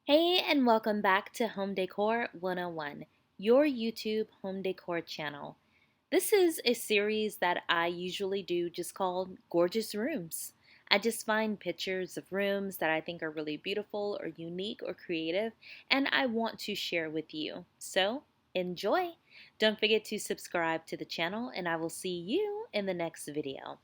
Hey, and welcome back to Home Decor 101, your YouTube home decor channel. This is a series that I usually do just called Gorgeous Rooms. I just find pictures of rooms that I think are really beautiful or unique or creative, and I want to share with you. So, enjoy! Don't forget to subscribe to the channel, and I will see you in the next video.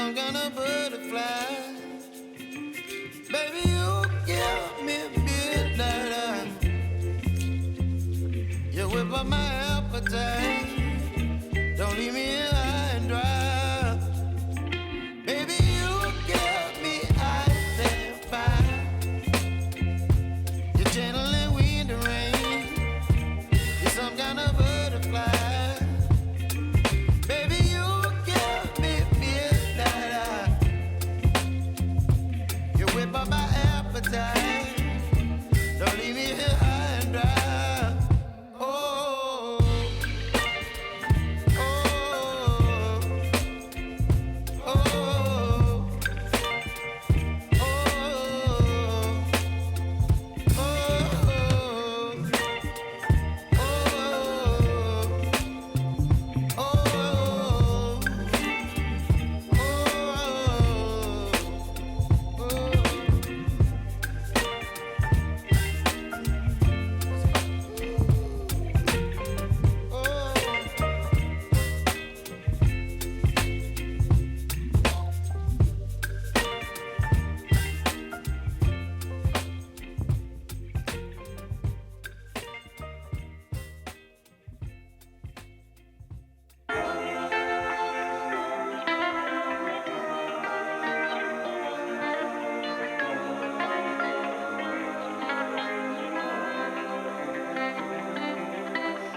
some kind of butterfly. Baby, you give me midnight. You whip up my appetite. Don't leave me here